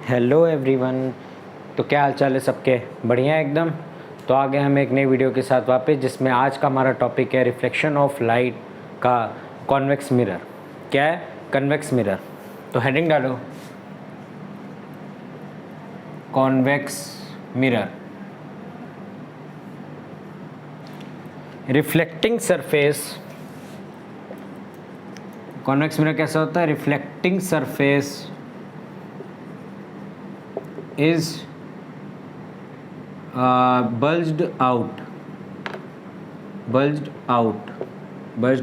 Hello everyone. तो क्या हाल चाल है सबके? बढ़िया एकदम। तो आ गए हम एक नई वीडियो के साथ वापस, जिसमें आज का हमारा टॉपिक है रिफ्लेक्शन ऑफ लाइट का कॉन्वेक्स मिरर। क्या है? Convex mirror. तो हेडिंग डालो, convex mirror. Reflecting surface. Convex mirror कैसा होता है? Reflecting surface is bulged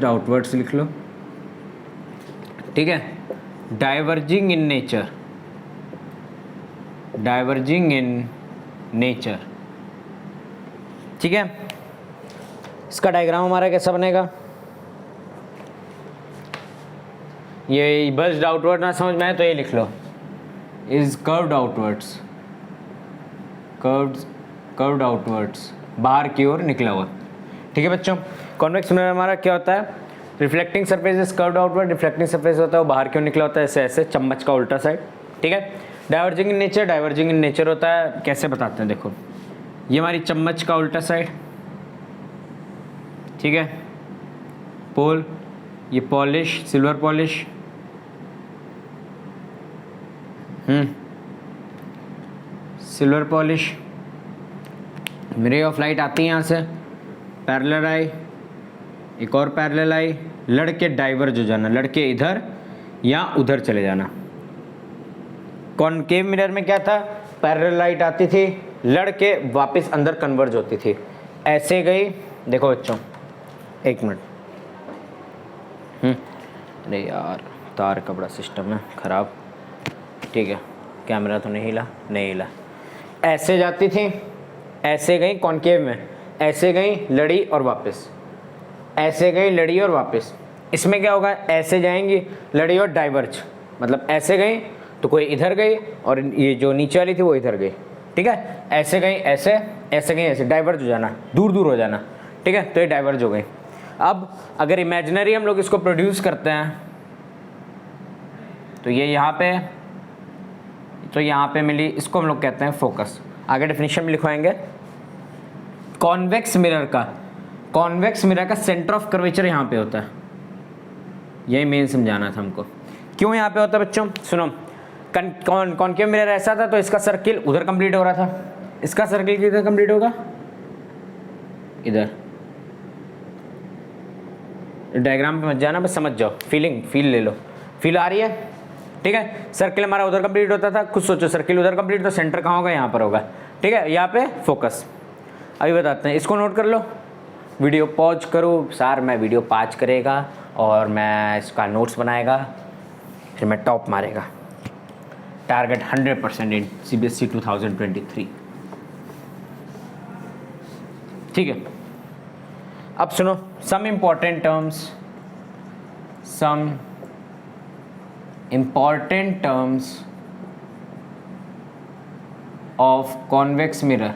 outwards लिख लो, ठीक है। डाइवर्जिंग इन नेचर, ठीक है। इसका डायग्राम हमारा कैसा बनेगा? ये बल्ज्ड आउटवर्ड ना समझ में आए तो ये लिख लो, इज कर्व्ड आउटवर्ड्स, बाहर की ओर निकला हुआ, ठीक है बच्चों। कॉन्वेक्स मिरर हमारा क्या होता है? Reflecting surface is curved outward, reflecting surface होता है वो बाहर की ओर निकला होता है, ऐसे ऐसे चम्मच का उल्टा साइड, ठीक है। डाइवर्जिंग इन नेचर होता है, कैसे बताते हैं देखो, ये हमारी चम्मच का उल्टा साइड, ठीक है। पोल, ये polish, silver polish, silver polish, रे ऑफ लाइट आती है यहाँ से, पैरेलल आई, एक और पैरेलल आई, लड़के डाइवर्ज हो जाना, लड़के इधर या उधर चले जाना। कॉनकेव मिरर में क्या था? पैरेलल लाइट आती थी, लड़के वापस अंदर कन्वर्ज होती थी, ऐसे गई। देखो बच्चों, एक मिनट, अरे यार तार का बड़ा सिस्टम है ख़राब, ठीक है। कैमरा तो नहीं हिला, ऐसे जाती थी, ऐसे गई कॉनकेव में, ऐसे गई लड़ी और वापस, ऐसे गई लड़ी और वापस। इसमें क्या होगा? ऐसे जाएंगी लड़ी और डाइवर्ज, मतलब ऐसे गई तो कोई इधर गई और ये जो नीचे वाली थी वो इधर गई, ठीक है। ऐसे गई ऐसे, ऐसे गई ऐसे, डाइवर्ज हो जाना, दूर हो जाना, ठीक है। तो ये डाइवर्ज हो गई। अब अगर इमेजिनरी हम लोग इसको प्रोड्यूस करते हैं तो ये यहाँ पे, तो यहाँ पे मिली, इसको हम लोग कहते हैं फोकस। आगे डेफिनेशन में लिखवाएंगे। कॉन्वेक्स मिरर का सेंटर ऑफ कर्वेचर यहाँ पे होता है, यही मेन समझाना था हमको। क्यों यहाँ पे होता है बच्चों? सुनो, कॉनकेव मिरर ऐसा था तो इसका सर्किल उधर कंप्लीट हो रहा था, इसका सर्किल किधर कंप्लीट होगा? इधर। डायग्राम पे मत जाना, बस समझ जाओ, फील ले लो, फील आ रही है, ठीक है। सर्किल हमारा उधर कंप्लीट होता था, खुद सोचो, सर्किल उधर कंप्लीट तो सेंटर कहाँ होगा? यहाँ पर होगा, ठीक है। यहाँ पे फोकस। अभी बताते हैं, इसको नोट कर लो, वीडियो पॉज करो, सर मैं वीडियो पॉज करेगा और मैं इसका नोट्स बनाएगा, फिर मैं टॉप मारेगा। टारगेट 100% इन CBSE 2023, ठीक है। अब सुनो, some important terms of convex mirror.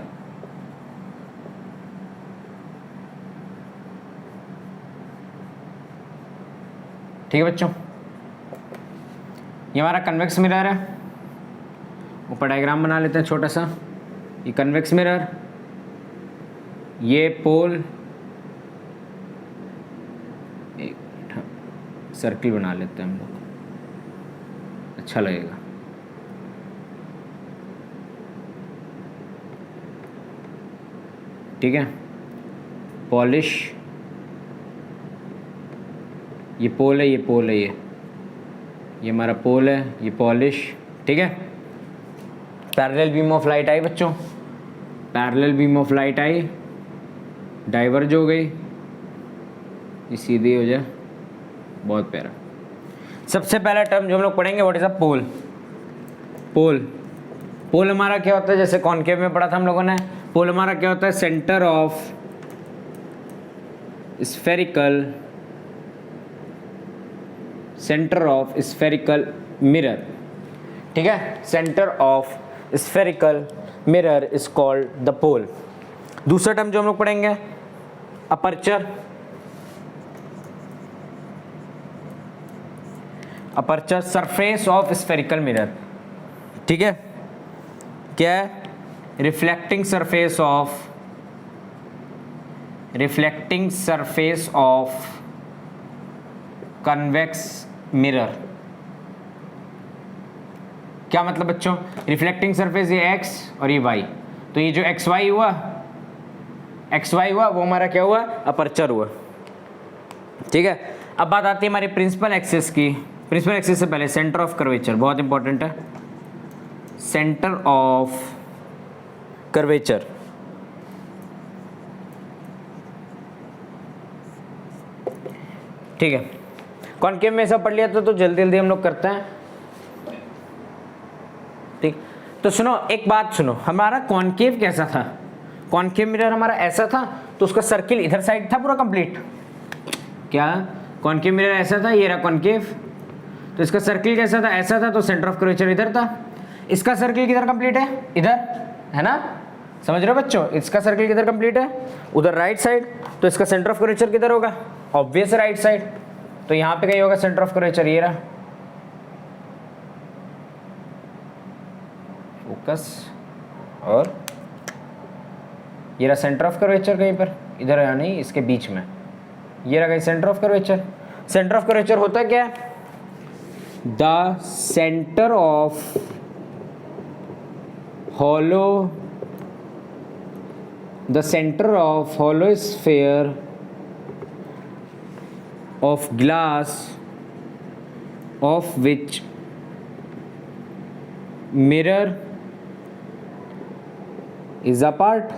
ठीक है बच्चों, ये हमारा कन्वेक्स मिरर है, ऊपर डायग्राम बना लेते हैं छोटा सा। ये कन्वेक्स मिरर, ये पोल, एक सर्किल बना लेते हैं हम लोग, अच्छा लगेगा। ठीक है, पॉलिश, ये पोल है, ये हमारा पोल है, ये पॉलिश, ठीक है। पैरेलल बीम ऑफ लाइट आई बच्चों, parallel beam of light I, diverge हो गई, ये सीधी हो जाए, बहुत प्यारा। सबसे पहला टर्म जो हम लोग पढ़ेंगे व्हाट इज अ पोल। पोल हमारा क्या होता है? जैसे कॉनकेव में पढ़ा था हम लोगों ने, पोल हमारा क्या होता है? सेंटर ऑफ स्फेरिकल मिरर, ठीक है। Centre of spherical mirror is called the pole. दूसरा टर्म जो हम लोग पढ़ेंगे, aperture. Aperture surface of spherical mirror, ठीक है। क्या है? Reflecting surface of convex mirror. क्या मतलब बच्चों? रिफ्लेक्टिंग सरफेस ये x और ये y, तो ये जो xy हुआ वो हमारा क्या हुआ? अपर्चर हुआ। ठीक है, अब बात आती है हमारी प्रिंसिपल एक्सिस की। प्रिंसिपल एक्सिस से पहले सेंटर ऑफ कर्वेचर बहुत इंपॉर्टेंट है। सेंटर ऑफ कर्वेचर, ठीक है। कॉनकेव में ऐसा पढ़ लिया तो जल्दी जल्दी हम लोग करते हैं। ठीक, तो सुनो एक बात सुनो, हमारा कॉनकेव कैसा था? कॉनकेव मिरर हमारा ऐसा था, तो उसका सर्किल इधर साइड था पूरा कंप्लीट। क्या कॉनकेव मिरर ऐसा था? ये रहा कॉनकेव, तो इसका सर्किल कैसा था? ऐसा था, तो सेंटर ऑफ कर्वेचर इधर था। इसका सर्किल किधर कंप्लीट है? इधर, है ना? समझ रहे हो बच्चों? इसका सर्किल किधर कंप्लीट है? उधर राइट साइड, तो इसका सेंटर ऑफ कर्वेचर किधर होगा? ऑब्वियस राइट साइड, तो यहाँ पे कहीं होगा सेंटर ऑफ कर्वेचर। ये रहा फोकस, और ये रहा सेंटर ऑफ कर्वेचर कहीं पर, इधर या नहीं, इसके बीच में। ये रहा कहीं centre of curvature. Centre of curvature होता क्या है? The centre of hollow, the center of hollow sphere of glass of which mirror is a part।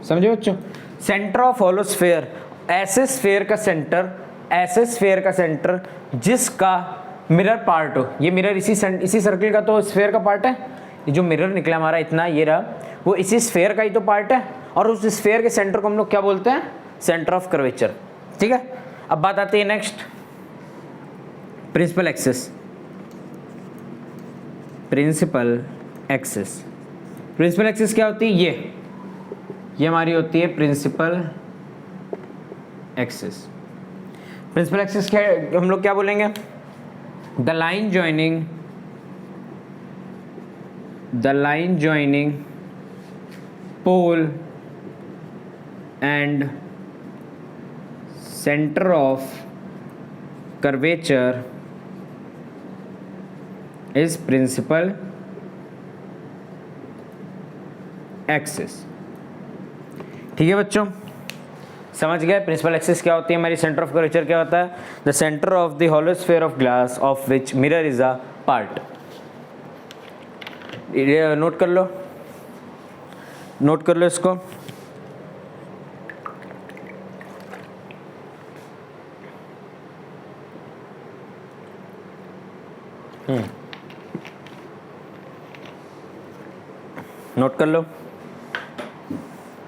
समझे बच्चों? सेंटर ऑफ हॉलो स्फेयर, ऐसे स्फेयर का सेंटर, ऐसे स्फेयर का सेंटर जिसका मिरर पार्ट हो। ये मिरर इसी सर्किल का तो स्फेयर का पार्ट है। ये जो मिरर निकला हमारा इतना, ये रहा, वो इसी स्फेयर का ही तो पार्ट है, और उस स्फेयर के सेंटर को हम लोग क्या बोलते हैं? Centre of curvature. ठीक है, अब बात आती है next, principal axis. Principal axis, principal axis क्या होती है? ये हमारी होती है प्रिंसिपल एक्सिस। प्रिंसिपल एक्सिस क्या हम लोग क्या बोलेंगे? The line joining pole and center of curvature is principal axis। ठीक है बच्चों, समझ गए प्रिंसिपल एक्सिस क्या होती है हमारी? सेंटर ऑफ कर्वेचर क्या होता है? The centre of the hollow sphere of glass of which mirror is a part. Note कर लो, नोट कर लो इसको। नोट कर लो,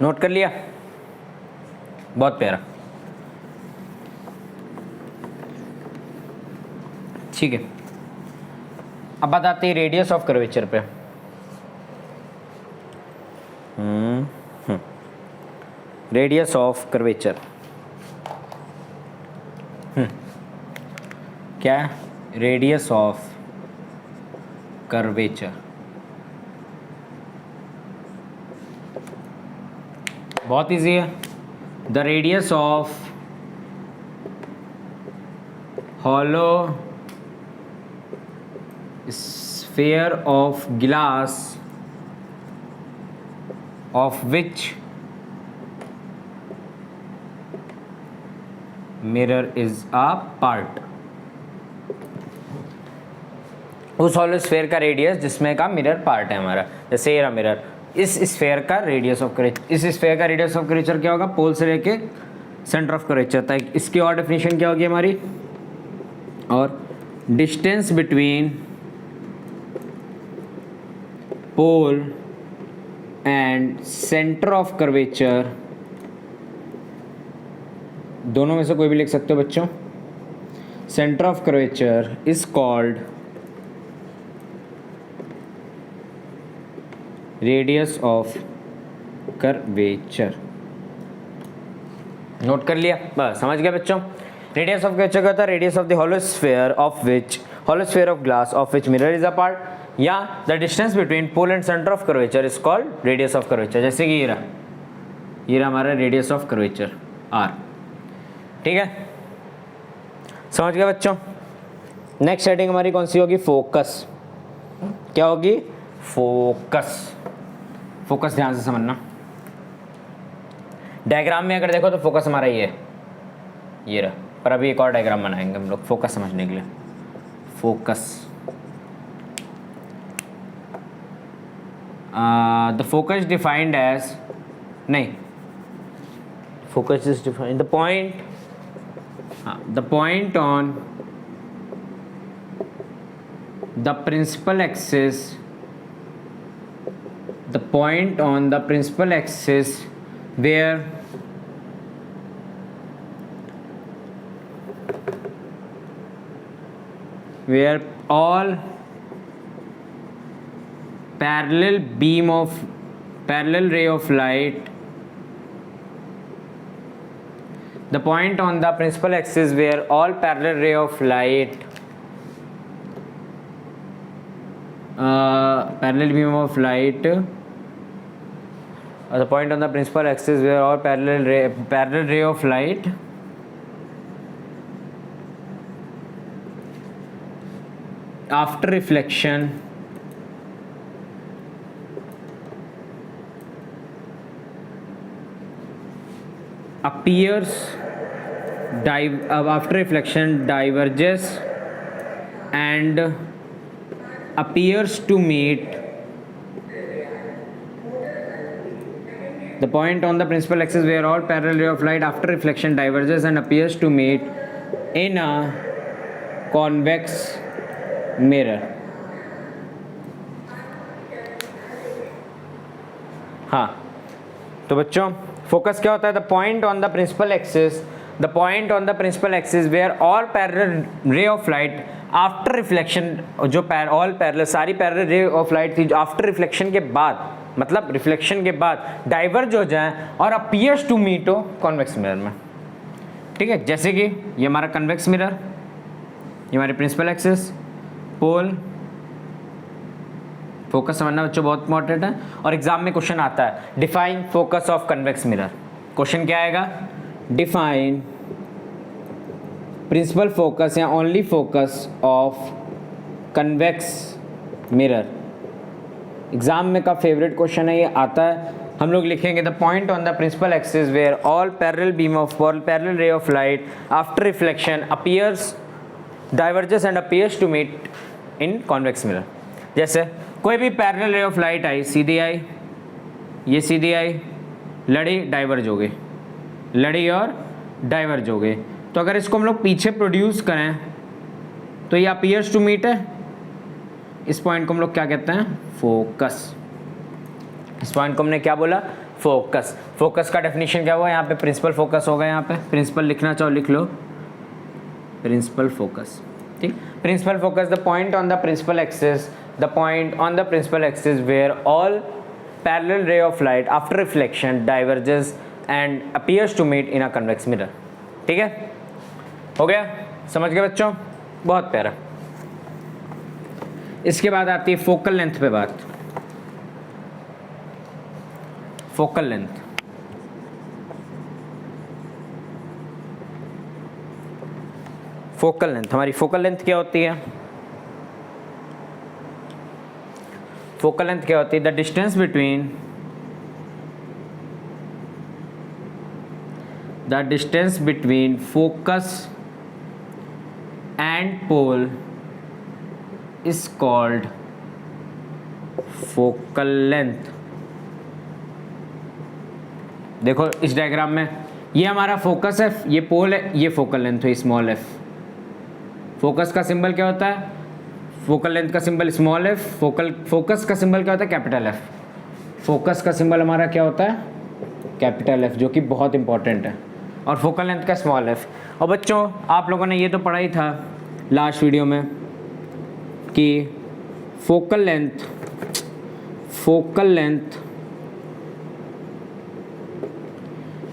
नोट कर लिया? बहुत प्यारा, ठीक है। अब बात आती है रेडियस ऑफ कर्वेचर पे। रेडियस ऑफ कर्वेचर क्या? रेडियस ऑफ कर्वेचर बहुत इजी है। The radius of hollow sphere of glass of which mirror is a part। उस हॉलो स्फेयर का रेडियस जिसमें का मिरर पार्ट है हमारा, जैसे ये रहा मिरर, इस स्फेयर का रेडियस ऑफ कर्वेचर, इस स्फेयर का रेडियस ऑफ कर्वेचर क्या होगा? पोल से लेके सेंटर ऑफ कर्वेचर तक। इसकी और डेफिनेशन क्या होगी हमारी? और distance between pole and centre of curvature, दोनों में से कोई भी लिख सकते हो बच्चों। Centre of curvature is called radius of curvature. Note कर लिया? बस समझ गए बच्चों। रेडियस ऑफ कर्वेचर का था radius of the hollow sphere of which hollow sphere of glass of which mirror is a part, या the distance between pole and center of curvature is called radius of curvature। जैसे कि ये रहा हमारा radius of curvature r। ठीक है, समझ गए बच्चों। नेक्स्ट हेडिंग हमारी कौन सी होगी? फोकस। क्या होगी? फोकस। फोकस ध्यान से समझना। डायग्राम में अगर देखो तो फोकस हमारा ये रहा, पर अभी एक और डायग्राम बनाएंगे हम लोग फोकस समझने के लिए। Focus, the focus defined as, नहीं, focus is defined the point, the point on the principal axis, the point on the principal axis where all parallel ray of light, the point on the principal axis where all parallel ray of light, parallel beam of light, the point on the principal axis where all parallel ray of light after reflection diverges and appears to meet the point on the principal axis where all parallel ray of light after reflection diverges and appears to meet in a convex mirror। हाँ, तो बच्चों focus क्या होता है? The point on the principal axis, the point on the principal axis where all parallel ray of light after reflection, जो all parallel, सारी parallel ray of light थी after reflection के बाद, मतलब रिफ्लेक्शन के बाद डाइवर्ज हो जाए और अपीयर्स टू मीट हो कॉन्वेक्स मिरर में। ठीक है, जैसे कि ये हमारा कन्वेक्स मिरर, ये हमारी प्रिंसिपल एक्सिस, पोल। फोकस समझना बच्चों बहुत इंपॉर्टेंट है और एग्जाम में क्वेश्चन आता है define focus of convex mirror. Question क्या आएगा? डिफाइन प्रिंसिपल फोकस या only focus of convex mirror. Exam में का फेवरेट क्वेश्चन है, ये आता है। हम लोग लिखेंगे the point on the principal axis where all parallel beam of parallel ray of light after reflection appears diverges and appears to meet in convex mirror. जैसे कोई भी पैरेलल रे ऑफ लाइट आई, सीधी आई, ये सीधी आई, लड़ी, डाइवर्ज हो गई, लड़ी और diverge हो गई। तो अगर इसको हम लोग पीछे प्रोड्यूस करें तो ये अपीयर्स टू मीट है। इस पॉइंट को हम लोग क्या कहते हैं? फोकस। इस पॉइंट को हमने क्या बोला? फोकस। फोकस का डेफिनेशन क्या हुआ? यहाँ पे प्रिंसिपल फोकस होगा, यहाँ पे प्रिंसिपल लिखना चाहो लिख लो, प्रिंसिपल फोकस। ठीक, principal focus the point on the principal axis, the point on the principal axis where all parallel ray of light after reflection diverges and appears to meet in a convex mirror. ठीक है, हो गया? समझ गए बच्चों? बहुत प्यारा। इसके बाद आती है फोकल लेंथ पे बात। फोकल लेंथ, फोकल लेंथ, हमारी फोकल लेंथ क्या होती है? फोकल लेंथ क्या होती है? The distance between focus and pole is called focal length। देखो इस डायग्राम में ये हमारा फोकस है, ये पोल है, ये फोकल लेंथ है स्मॉल एफ। फोकस का सिंबल क्या होता है? फोकल लेंथ का सिंबल स्मॉल एफ, फोकस का सिंबल क्या होता है? Capital F. फोकस का सिंबल हमारा क्या होता है? कैपिटल एफ, जो कि बहुत इंपॉर्टेंट है, और फोकल लेंथ का स्मॉल एफ। और बच्चों आप लोगों ने ये तो पढ़ा ही था लास्ट वीडियो में कि focal length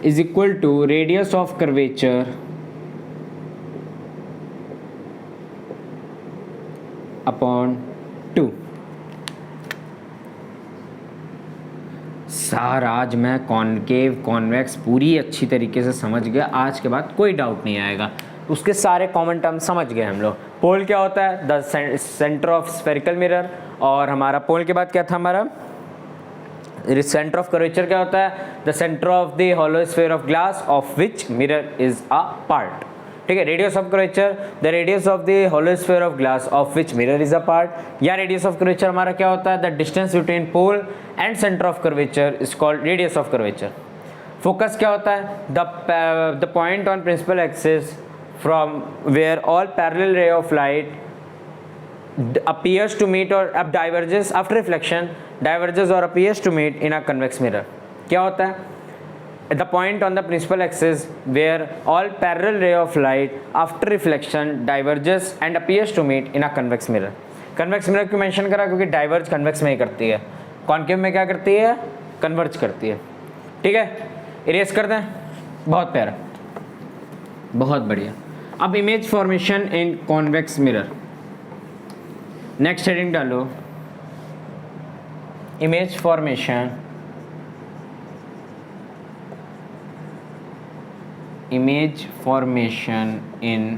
is equal to radius of curvature upon 2। Sir आज मैं कॉनकेव कॉन्वेक्स पूरी अच्छी तरीके से समझ गया, आज के बाद कोई डाउट नहीं आएगा। उसके सारे कॉमन टर्म समझ गए हम लोग। पोल क्या होता है? The centre of spherical mirror. और हमारा पोल के बाद क्या था हमारा? सेंटर ऑफ कर्वेचर क्या होता है? The centre of the hollow sphere of glass of which mirror is a part. ठीक है। Radius of curvature, the radius of the hollow sphere of glass of which mirror is a part. या radius of curvature हमारा क्या होता है? The distance between pole and centre of curvature is called radius of curvature. Focus क्या होता है? The point on principal axis from where all parallel ray of light appears to meet or diverges after reflection, diverges or appears to meet in a convex mirror। क्या होता है? The point on the principal axis where all parallel ray of light after reflection diverges and appears to meet in a convex mirror। convex mirror क्यों mention करा? क्योंकि diverge convex में ही करती है, concave में क्या करती है? कन्वर्ज करती है। ठीक है, इरेज कर दें। बहुत प्यारा, बहुत बढ़िया। अब image formation in convex mirror, next heading डालो, image formation, image formation in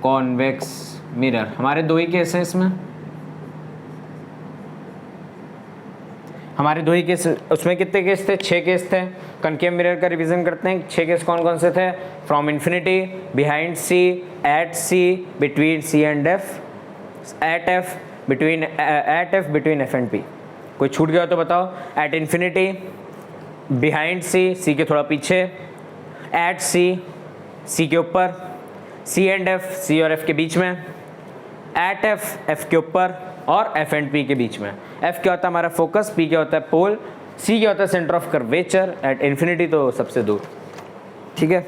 convex mirror. हमारे दो ही केस हैं इसमें, हमारे दो ही केस। उसमें कितने केस थे? 6 केस थे। कॉन्केव मिरर का रिवीजन करते हैं। 6 केस कौन कौन से थे? From infinity, behind C, at C, between C and F, at F, between F and P. कोई छूट गया हो तो बताओ। At infinity, behind C, C के थोड़ा पीछे, एट सी, सी के ऊपर, सी एंड एफ, सी और एफ के बीच में, एट एफ, एफ के ऊपर, और एफ एंड पी के बीच में। एफ क्या होता है? हमारा फोकस, पी क्या होता है? पोल, सी क्या होता है? Centre of curvature, at infinity तो सबसे दूर। ठीक है।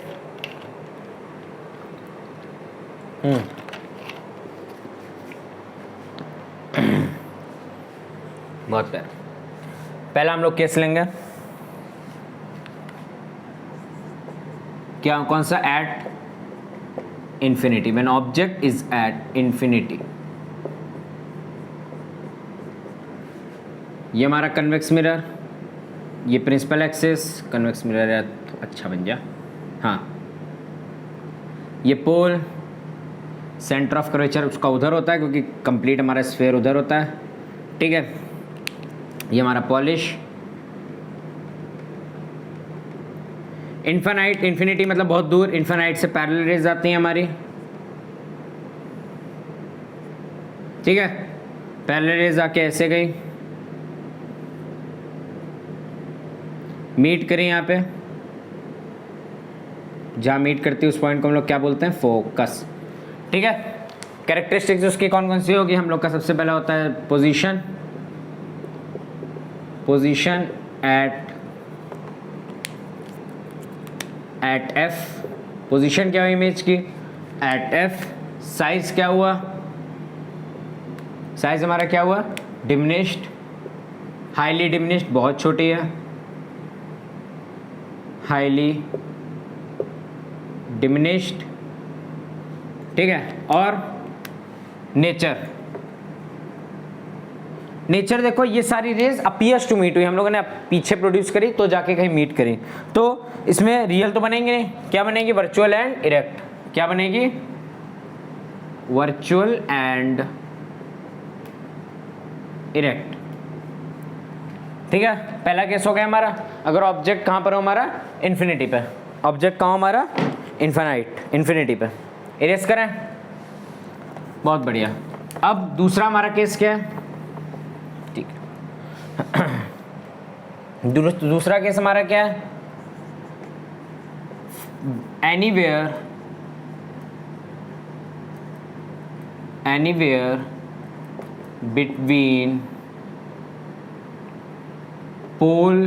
बहुत प्यारा। पहला हम लोग केस लेंगे, क्या कौन सा? At infinity, when object is at infinity. ये हमारा कन्वेक्स मिरर, ये प्रिंसिपल एक्सिस, कन्वेक्स मिरर है तो अच्छा बन जा। हाँ, ये पोल, सेंटर ऑफ कर्वेचर उसका उधर होता है क्योंकि कंप्लीट हमारा स्फीयर उधर होता है। ठीक है। ये हमारा पॉलिश, इन्फिनाइट, इन्फिनिटी मतलब बहुत दूर, इन्फिनाइट से पैरेलल रेज आती हैं हमारी। ठीक है, पैरेलल रेज आके ऐसे गई, मीट करें यहाँ पे, जहाँ मीट करती है उस पॉइंट को हम लोग क्या बोलते हैं? फोकस। ठीक है। कैरेक्टरिस्टिक्स उसकी कौन कौन सी होगी? हम लोग का सबसे पहला होता है position, position at F, position क्या हुई इमेज की? Eight F. साइज क्या हुआ? साइज हमारा क्या हुआ? डिमिनिश्ड, हाईली डिमिनिश्ड, बहुत छोटी है, हाईली डिमिनिश्ड। ठीक है। और नेचर, नेचर देखो, ये सारी रेज अपीयर्स टू मीट हुई, हम लोगों ने पीछे प्रोड्यूस करी तो जाके कहीं मीट करी, तो इसमें रियल तो बनेंगे नहीं। क्या बनेगी? Virtual and erect. क्या बनेगी? Virtual and erect. ठीक है। पहला केस हो गया हमारा। अगर ऑब्जेक्ट कहाँ पर हो? हमारा इन्फिनिटी पे। ऑब्जेक्ट कहाँ? हमारा इन्फिनाइट, इन्फिनिटी पे। इरेज करें। बहुत बढ़िया। अब दूसरा हमारा केस क्या है? ठीक है। दूसरा केस हमारा क्या है? Anywhere, anywhere between pole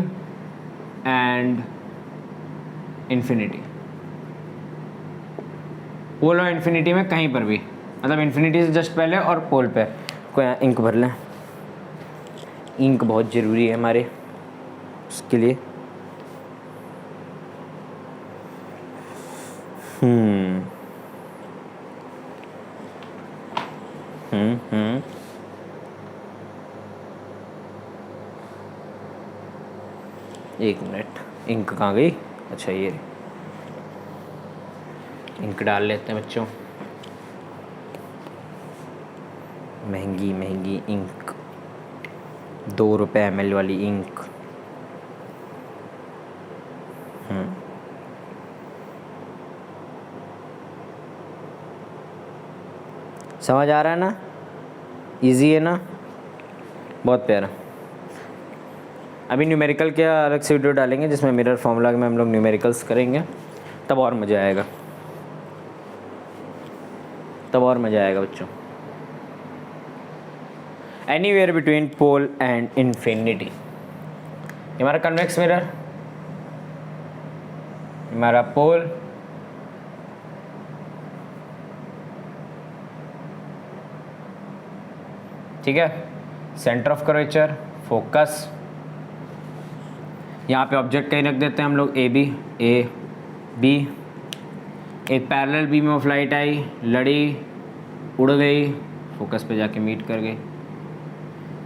and infinity. Pole और इन्फिनिटी में कहीं पर भी, मतलब इन्फिनिटी से जस्ट पहले और पोल पे। कोई इंक भर लें, इंक बहुत ज़रूरी है हमारे उसके लिए। एक मिनट, इंक कहाँ गई? अच्छा ये इंक डाल लेते हैं बच्चों। महंगी महंगी इंक, 2 रुपये ml वाली इंक। समझ आ रहा है ना? इजी है ना? बहुत प्यारा। अभी न्यूमेरिकल के अलग से वीडियो डालेंगे जिसमें मिरर फार्मूला में हम लोग न्यूमेरिकल्स करेंगे, तब और मज़ा आएगा, तब और मज़ा आएगा बच्चों। Anywhere between pole and infinity, हमारा कन्वेक्स मिरर, हमारा पोल, ठीक है, सेंटर ऑफ कर्वेचर, फोकस। यहाँ पे ऑब्जेक्ट कहीं रख देते हैं हम लोग, ए बी। एक पैरेलल बीम ऑफ लाइट आई, लड़ी, उड़ गई, फोकस पे जाके मीट कर गई,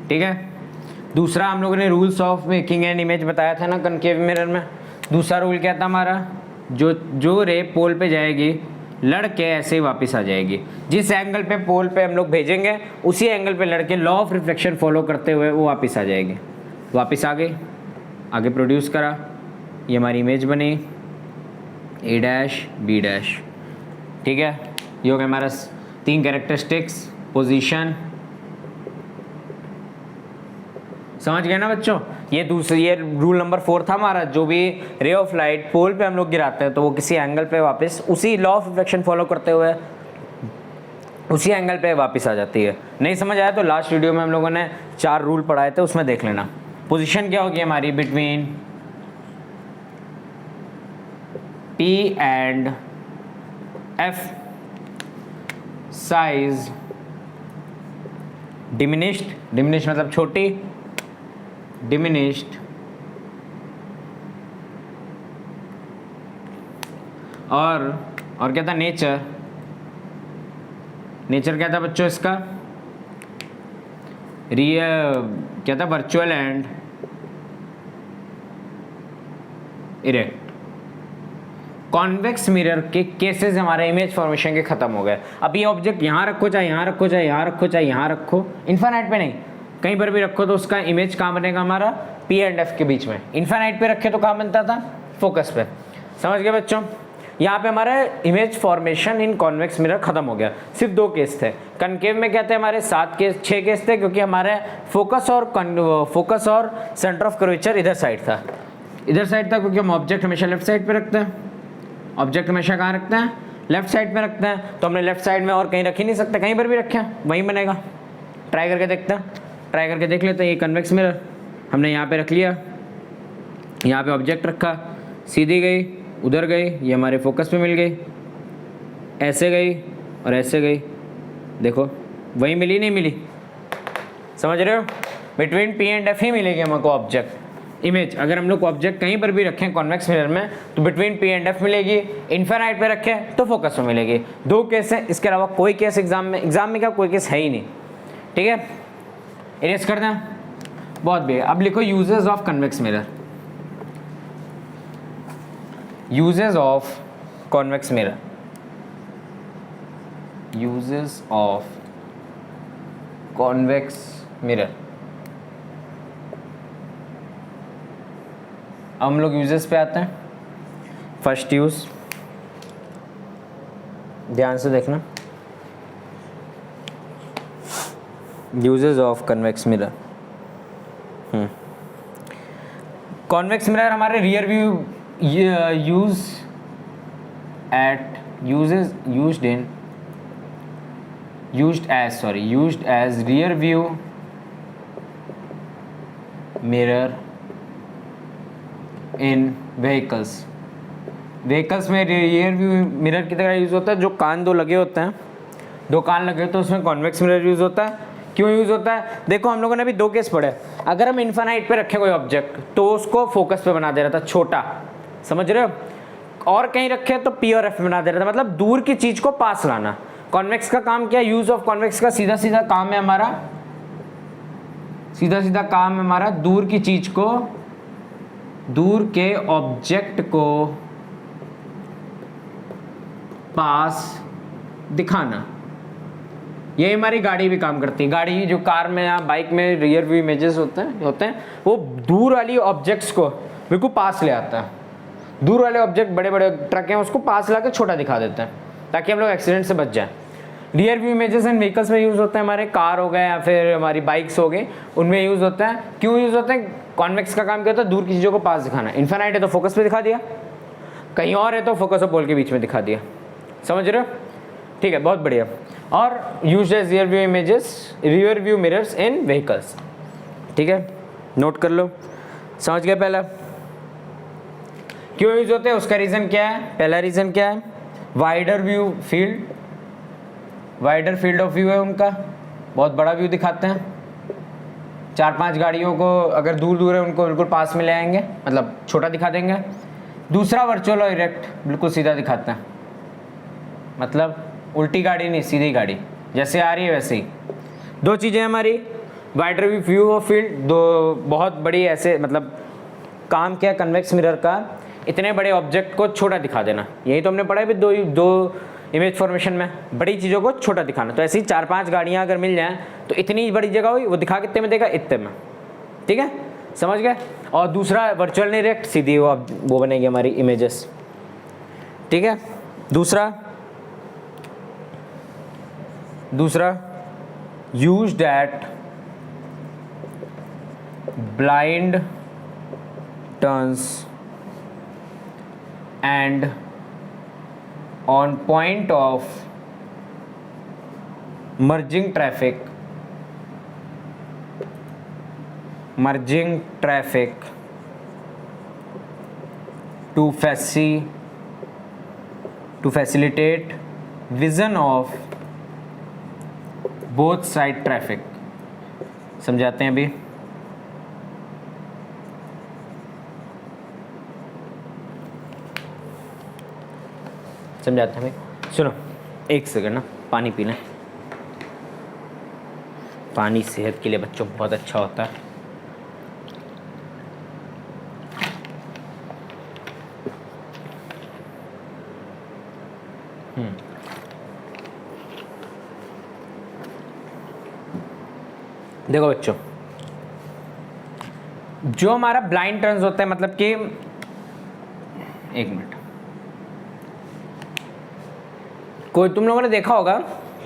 ठीक है। दूसरा हम लोगों ने rules of making an image बताया था ना कनकेव मिरर में। दूसरा रूल क्या था हमारा, जो रे पोल पे जाएगी लड़के ऐसे ही वापस आ जाएगी। जिस एंगल पे पोल पे हम लोग भेजेंगे उसी एंगल पे लड़के लॉ ऑफ रिफ्लेक्शन फॉलो करते हुए वो वापस आ जाएगी। वापस आ गई, आगे प्रोड्यूस करा, ये हमारी इमेज बनी A' B', ठीक है। ये हो गया हमारा 3 कैरेक्टरिस्टिक्स, पोजीशन। समझ गए ना बच्चों? ये रूल नंबर 4 था हमारा। जो भी रे ऑफ लाइट पोल पे हम लोग गिराते हैं तो वो किसी एंगल पे वापस उसी लॉ ऑफ रिफ्लेक्शन फॉलो करते हुए उसी एंगल पे वापस आ जाती है। नहीं समझ आया तो लास्ट वीडियो में हम लोगों ने 4 रूल पढ़ाए थे, उसमें देख लेना। पोजीशन क्या होगी हमारी, between P and F, size diminished मतलब छोटी, डिमिनिश्ड, और क्या था, नेचर क्या था बच्चों इसका, क्या था, virtual and erect. Convex mirror के केसेस हमारे इमेज फॉर्मेशन के खत्म हो गए। अब ये ऑब्जेक्ट यहाँ रखो, चाहे यहाँ रखो, चाहे यहाँ रखो, चाहे यहाँ रखो, इन्फिनाइट पे नहीं, कहीं पर भी रखो तो उसका इमेज कहाँ बनेगा हमारा, P एंड F के बीच में। इन्फिनाइट पे रखे तो कहाँ बनता था, फोकस पे। समझ गए बच्चों? यहाँ पे हमारा image formation in convex mirror खत्म हो गया। सिर्फ 2 केस थे। कनकेव में क्या थे हमारे 6 केस थे, क्योंकि हमारे फोकस और सेंटर ऑफ कर्वेचर इधर साइड था, क्योंकि हम ऑब्जेक्ट हमेशा लेफ्ट साइड पे रखते हैं। ऑब्जेक्ट हमेशा कहाँ रखते हैं, लेफ्ट साइड पे रखते हैं, तो हमने लेफ्ट साइड में और कहीं रख ही नहीं सकते, कहीं पर भी रखें वहीं बनेगा। ट्राई करके देखते हैं, ट्राई करके देख लेते हैं। ये कन्वेक्स मिरर हमने यहाँ पे रख लिया, यहाँ पे ऑब्जेक्ट रखा, सीधी गई, उधर गई, ये हमारे फोकस पे मिल गई, ऐसे गई और ऐसे गई, देखो वहीं मिली, नहीं मिली? समझ रहे हो? बिटवीन P एंड F ही मिलेगी हमको ऑब्जेक्ट इमेज। अगर हम लोग ऑब्जेक्ट कहीं पर भी रखें कॉन्वेक्स मिरर में तो बिटवीन P एंड F मिलेगी, इन्फिनाइट पे रखें तो फोकस में मिलेगी। 2 केस है, इसके अलावा कोई केस एग्जाम में क्या कोई केस है ही नहीं, ठीक है। इरेज कर दें, बहुत भी। अब लिखो uses of convex mirror. Uses of convex mirror, uses of convex mirror. अब हम लोग यूजेस पे आते हैं। फर्स्ट यूज, ध्यान से देखना, uses of convex mirror. Convex mirror हमारे rear view used as rear view mirror in vehicles में रियर व्यू मिरर की तरह यूज़ होता है। जो कान 2 लगे होते हैं, 2 कान लगे तो उसमें कॉन्वेक्स मिरर यूज़ होता है। क्यों यूज़ होता है? देखो हम लोगों ने अभी 2 केस पढ़े। अगर हम इन्फिनाइट पे रखें कोई ऑब्जेक्ट तो उसको फोकस पे बना दे रहा था छोटा, समझ रहे हो, और कहीं रखे तो P और F बना दे रहा था, मतलब दूर की चीज़ को पास लाना। कॉन्वेक्स का काम क्या है? यूज ऑफ कॉन्वेक्स का सीधा सीधा काम है हमारा, सीधा सीधा काम है हमारा दूर की चीज को, दूर के ऑब्जेक्ट को पास दिखाना। यही हमारी गाड़ी भी काम करती है। गाड़ी जो कार में या बाइक में रियर व्यू इमेजेस होते हैं वो दूर वाली ऑब्जेक्ट्स को बिल्कुल पास ले आता है। दूर वाले ऑब्जेक्ट, बड़े बड़े ट्रक हैं, उसको पास ला के छोटा दिखा देते हैं ताकि हम लोग एक्सीडेंट से बच जाएं। Rear view images and vehicles में यूज़ होते हैं, हमारे कार हो गए या फिर हमारी बाइक्स हो गए, उनमें यूज़ होता है। क्यों यूज़ होते हैं? कॉन्वेक्स का काम क्या होता है? दूर की चीज़ों को पास दिखाना। इन्फिनाइट है तो फोकस पे दिखा दिया, कहीं और है तो फोकस और पोल के बीच में दिखा दिया। समझ रहे हो? ठीक है, बहुत बढ़िया। और used as rear view images, rear view mirrors in vehicles. ठीक है, नोट कर लो। समझ गए? पहला क्यों यूज होते हैं, उसका रीज़न क्या है? पहला रीज़न क्या है? Wider view field, wider field of view है उनका, बहुत बड़ा व्यू दिखाते हैं। 4-5 गाड़ियों को अगर दूर दूर है उनको बिल्कुल पास में ले आएंगे, मतलब छोटा दिखा देंगे। दूसरा वर्चुअल और इरेक्ट, बिल्कुल सीधा दिखाते हैं, मतलब उल्टी गाड़ी नहीं, सीधी गाड़ी जैसे आ रही है वैसे ही। दो चीज़ें हमारी, वाइडर व्यू ऑफ फील्ड, दो बहुत बड़ी ऐसे, मतलब काम क्या कन्वेक्स मिरर का, इतने बड़े ऑब्जेक्ट को छोटा दिखा देना। यही तो हमने पढ़ा है भी दो इमेज फॉर्मेशन में, बड़ी चीज़ों को छोटा दिखाना। तो ऐसे ही 4-5 गाड़ियाँ अगर मिल जाएं तो इतनी बड़ी जगह हुई, वो दिखा कितने में देगा? इतने में। ठीक है, समझ गए? और दूसरा वर्चुअल डायरेक्ट, सीधी वो बनेगी हमारी इमेजेस। ठीक है, दूसरा used eight blind turns and on point of merging traffic to facilitate vision of both side traffic। समझाते हैं अभी। समझाते हैं भाई, सुनो एक सेकंड ना, पानी पी लें। पानी सेहत के लिए बच्चों बहुत अच्छा होता है। देखो बच्चों, जो हमारा ब्लाइंड टर्न्स होता है, मतलब कि एक मिनट, कोई तुम लोगों ने देखा होगा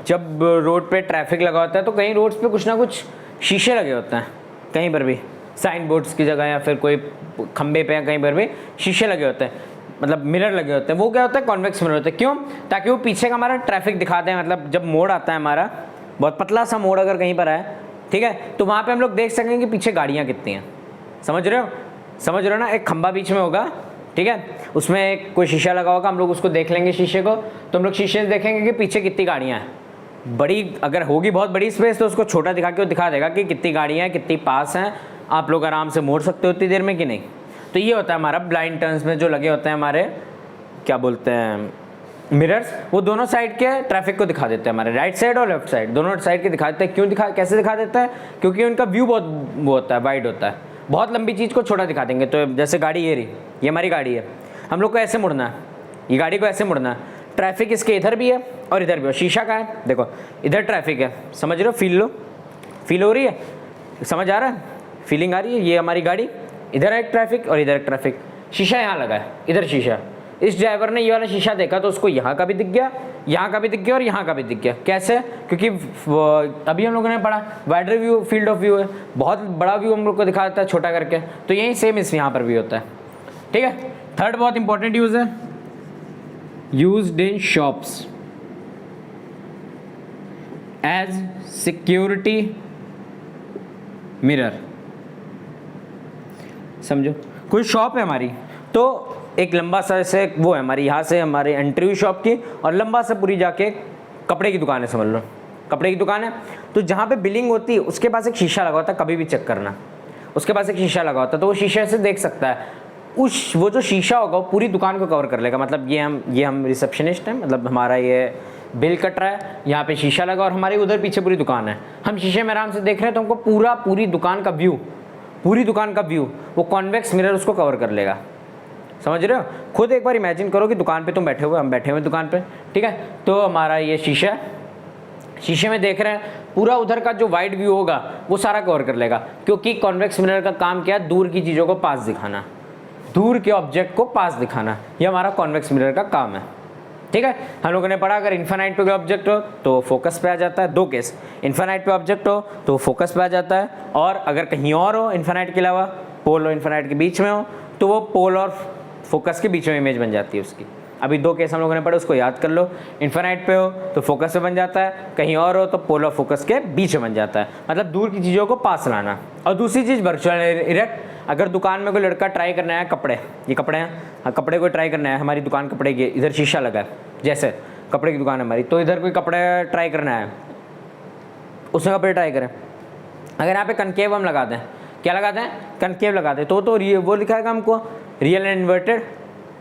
जब रोड पे ट्रैफिक लगा होता है तो कहीं रोड्स पे कुछ ना कुछ शीशे लगे होते हैं, कहीं पर भी साइन बोर्ड्स की जगह या फिर कोई खंबे पे या कहीं पर भी शीशे लगे होते हैं, मतलब मिरर लगे होते हैं। वो क्या होता है? कॉन्वेक्स मिरर होता है। क्यों? ताकि वो पीछे का हमारा ट्रैफिक दिखाते हैं, मतलब जब मोड़ आता है हमारा, बहुत पतला सा मोड़ अगर कहीं पर है, ठीक है, तो वहाँ पर हम लोग देख सकेंगे कि पीछे गाड़ियाँ कितनी हैं। समझ रहे हो ना? एक खंबा बीच में होगा, ठीक है, उसमें कोई शीशा लगा होगा, हम लोग उसको देख लेंगे शीशे को, तो हम लोग शीशे से देखेंगे कि पीछे कितनी गाड़ियाँ हैं। बड़ी अगर होगी बहुत बड़ी स्पेस तो उसको छोटा दिखा के वो दिखा देगा कि कितनी गाड़ियाँ हैं, कितनी पास हैं, आप लोग आराम से मोड़ सकते हो उतनी देर में कि नहीं। तो ये होता है हमारा ब्लाइंड टर्न्स में जो लगे होते हैं हमारे, क्या बोलते हैं, मिरर्स। वो दोनों साइड के ट्रैफिक को दिखा देते हैं, हमारे राइट साइड और लेफ्ट साइड, दोनों साइड के दिखा देते हैं। कैसे दिखा देता है? क्योंकि उनका व्यू बहुत वो होता है, वाइड होता है। बहुत लंबी चीज़ को छोटा दिखा देंगे। तो जैसे गाड़ी ये रही, ये हमारी गाड़ी है, हम लोग को ऐसे मुड़ना है, ये गाड़ी को ऐसे मुड़ना है, ट्रैफिक इसके इधर भी है और इधर भी है। शीशा का है, देखो इधर ट्रैफिक है, समझ रहे हो? फील हो रही है, समझ आ रहा है, फीलिंग आ रही है। ये हमारी गाड़ी, इधर है एक ट्रैफिक और इधर एक ट्रैफिक। शीशा यहाँ लगा है, इधर शीशा। इस ड्राइवर ने ये वाला शीशा देखा तो उसको यहाँ का भी दिख गया, यहाँ का भी दिख गया और यहाँ का भी दिख गया। कैसे? क्योंकि अभी हम लोगों ने पढ़ा wider view field of view है, बहुत बड़ा व्यू हम लोग को दिखा देता है छोटा करके। तो यही सेम इस यहाँ पर भी होता है। ठीक है, थर्ड बहुत इंपॉर्टेंट यूज है, used in shops as security mirror. समझो, कोई शॉप है हमारी, तो एक लंबा सा ऐसे वो है हमारी, यहाँ से हमारी एंट्री हुई शॉप की और लंबा सा पूरी जाके कपड़े की दुकान है, समझ लो कपड़े की दुकान है। तो जहाँ पे बिलिंग होती है उसके पास एक शीशा लगा होता है, कभी भी चेक करना, उसके पास एक शीशा लगा होता है, तो वो शीशे से देख सकता है। वो जो शीशा होगा वो पूरी दुकान को कवर कर लेगा। मतलब ये हम रिसेप्शनिस्ट हैं, मतलब हमारा ये बिल कट रहा है, यहाँ पे शीशा लगा और हमारी उधर पीछे पूरी दुकान है, हम शीशे में आराम से देख रहे हैं, तो हमको पूरी दुकान का व्यू, वो कॉन्वेक्स मिरर उसको कवर कर लेगा। समझ रहे हो? खुद एक बार इमेजिन करो कि दुकान पे तुम बैठे हुए, हम बैठे हुए दुकान पे, ठीक है, तो हमारा ये शीशा है, शीशे में देख रहे हैं, पूरा उधर का जो वाइड व्यू होगा वो सारा कवर कर लेगा, क्योंकि कॉन्वेक्स मिरर का काम क्या है? दूर की चीज़ों को पास दिखाना, दूर के ऑब्जेक्ट को पास दिखाना, ये हमारा कॉन्वेक्स मिरर का काम है। ठीक है, हम लोगों ने पढ़ा अगर इन्फिनाइट पे ऑब्जेक्ट हो तो फोकस पे आ जाता है, दो केस, इन्फिनाइट पे ऑब्जेक्ट हो तो फोकस पे आ जाता है, और अगर कहीं और हो इन्फिनाइट के अलावा, पोल और इन्फिनाइट के बीच में हो, तो वो पोल और फोकस के बीच में इमेज बन जाती है उसकी। अभी दो केस हम लोगों ने पढ़े, उसको याद कर लो। इन्फिनाइट पे हो तो फोकस पे बन जाता है, कहीं और हो तो पोल और फोकस के बीच में बन जाता है, मतलब दूर की चीज़ों को पास लाना। और दूसरी चीज़ वर्चुअल इरेक्ट, अगर दुकान में कोई लड़का ट्राई करना है कपड़े, ये कपड़े हैं, हाँ कपड़े को ट्राई करना है, हमारी दुकान कपड़े की, इधर शीशा लगा है, जैसे कपड़े की दुकान है हमारी, तो इधर कोई कपड़े ट्राई करना है, उसमें कपड़े ट्राई करें, अगर यहाँ पे कनकेव हम लगा दें, क्या लगाते हैं? कनकेव लगाते हैं, तो वो लिखाएगा हमको रियल एंड इन्वर्टेड,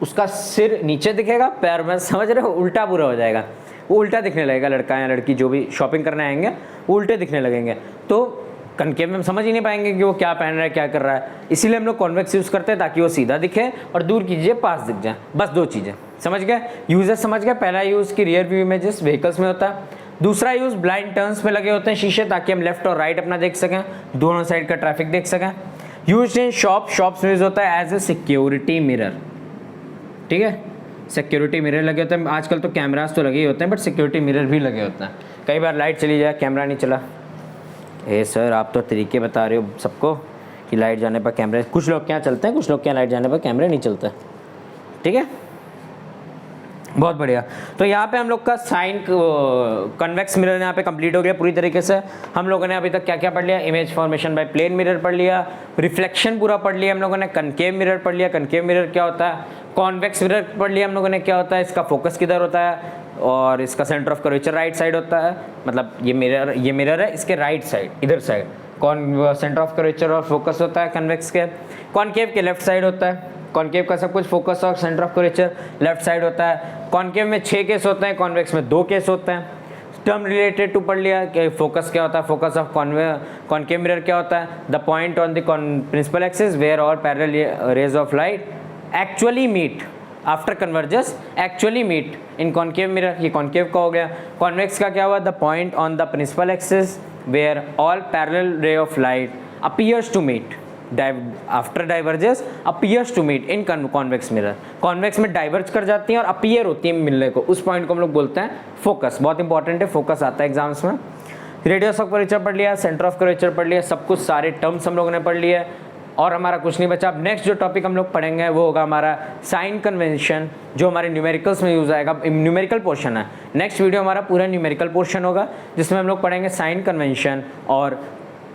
उसका सिर नीचे दिखेगा, पैर में, समझ रहे हो, उल्टा पूरा हो जाएगा, वो उल्टा दिखने लगेगा, लड़का या लड़की जो भी शॉपिंग करने आएंगे वो उल्टे दिखने लगेंगे, तो कनकेव में हम समझ ही नहीं पाएंगे कि वो क्या पहन रहा है, क्या कर रहा है। इसीलिए हम लोग कॉन्वेक्स यूज़ करते हैं ताकि वो सीधा दिखे और दूर की चीज़ें पास दिख जाए, बस दो चीज़ें। समझ गए? यूजेस समझ गए? पहला यूज़ की रियर व्यू इमेजेस व्हीकल्स में होता है, दूसरा यूज़ ब्लाइंड टर्न्स में लगे होते हैं शीशे, ताकि हम लेफ्ट और राइट अपना देख सकें, दोनों साइड का ट्रैफिक देख सकें। यूज इन शॉप्स में यूज होता है एज ए सिक्योरिटी मिरर, ठीक है, सिक्योरिटी मिरर लगे होते हैं, आजकल तो कैमरास तो लगे ही होते हैं, बट सिक्योरिटी मिरर भी लगे होते हैं। कई बार लाइट चली जाए, कैमरा नहीं चला, सर आप तो तरीके बता रहे हो सबको कि लाइट जाने पर कैमरे, कुछ लोग क्या चलते हैं, कुछ लोग क्या लाइट जाने पर कैमरे नहीं चलते, ठीक है, बहुत बढ़िया। तो यहाँ पे हम लोग का साइन कन्वेक्स मिरर यहाँ पे कंप्लीट हो गया पूरी तरीके से। हम लोगों ने अभी तक क्या क्या पढ़ लिया? Image formation by plane mirror पढ़ लिया, रिफ्लेक्शन पूरा पढ़ लिया हम लोगों ने, कनकेव मिरर पढ़ लिया, कनकेव मिरर क्या होता है, कॉन्वेक्स मिरर पढ़ लिया हम लोगों ने, क्या होता है, इसका फोकस किधर होता है, और इसका centre of curvature right side होता है, मतलब ये मिरर है, इसके राइट साइड, इधर साइड कौन सेंटर ऑफ कर्वेचर और फोकस होता है कन्वेक्स के, कॉनकेव के लेफ्ट साइड होता है, कॉनकेव का सब कुछ फोकस और centre of curvature left side होता है। कॉनकेव में 6 केस होते हैं, कॉन्वेक्स में 2 केस होते हैं। टर्म रिलेटेड टू पढ़ लिया कि फोकस क्या होता है, फोकस ऑफ कॉनकेव मिरर क्या होता है, the point on the principal axis where all parallel rays of light actually meet after convergence, actually meet in concave mirror, ये कॉनकेव का हो गया। कॉन्वेक्स का क्या हुआ, the point on the principal axis where all parallel ray of light appears to meet after divergence appears to meet in convex mirror, convex में diverge कर जाती हैं और अपीयर होती है मिलने को, उस पॉइंट को हम लोग बोलते हैं फोकस। बहुत इंपॉर्टेंट है, फोकस आता है एग्जाम्स में। रेडियस ऑफ कर्वेचर पढ़ लिया, सेंटर ऑफ कर्वेचर पढ़ लिया, सब कुछ सारे टर्म्स हम लोगों ने पढ़ लिए और हमारा कुछ नहीं बचा। अब नेक्स्ट जो टॉपिक हम लोग पढ़ेंगे वो होगा हमारा साइन कन्वेंशन, जो हमारे न्यूमेरिकल्स में यूज आएगा, न्यूमेरिकल पोर्शन है। नेक्स्ट वीडियो हमारा पूरा न्यूमेरिकल पोर्शन होगा जिसमें हम लोग पढ़ेंगे साइन कन्वेंशन और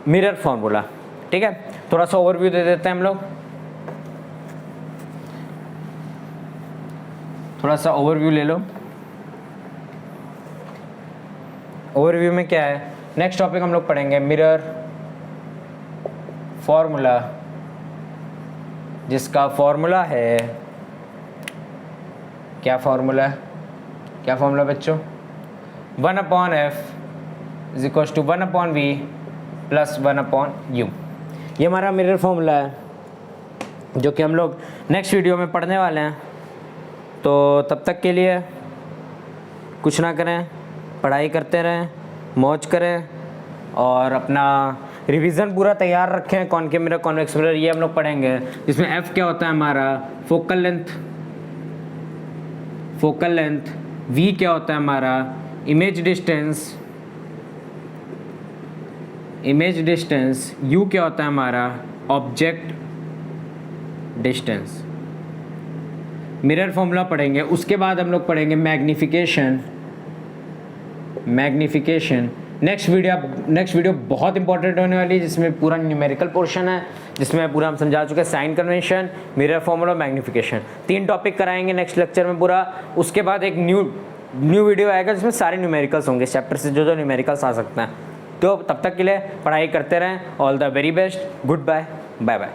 मिरर फॉर्मूला, ठीक है। थोड़ा सा ओवरव्यू दे देते हैं हम लोग, थोड़ा सा ओवरव्यू ले लो। ओवरव्यू में क्या है, नेक्स्ट टॉपिक हम लोग पढ़ेंगे मिरर फॉर्मूला, जिसका फॉर्मूला है, क्या फॉर्मूला है, क्या फॉर्मूला बच्चों, 1/f = 1/v + 1/u। ये हमारा मिरर फॉर्मूला है जो कि हम लोग नेक्स्ट वीडियो में पढ़ने वाले हैं। तो तब तक के लिए कुछ ना करें, पढ़ाई करते रहें, मौज करें और अपना रिवीजन पूरा तैयार रखें। कॉनकेव मिरर, कॉन्वेक्स मिरर ये हम लोग पढ़ेंगे, जिसमें एफ क्या होता है हमारा फोकल लेंथ, वी क्या होता है हमारा इमेज डिस्टेंस, यू क्या होता है हमारा ऑब्जेक्ट डिस्टेंस। मिरर फॉर्मूला पढ़ेंगे, उसके बाद हम लोग पढ़ेंगे मैग्निफिकेशन। नेक्स्ट वीडियो बहुत इंपॉर्टेंट होने वाली है, जिसमें पूरा न्यूमेरिकल पोर्शन है, जिसमें पूरा हम समझा चुके हैं sign convention, mirror formula, magnification. 3 topic कराएंगे नेक्स्ट लेक्चर में पूरा। उसके बाद एक न्यू वीडियो आएगा जिसमें सारे न्यूमेरिकल्स होंगे, चैप्टर से जो न्यूमेरिकल्स आ सकते हैं। तो तब तक के लिए पढ़ाई करते रहें। All the very best, good bye, bye bye.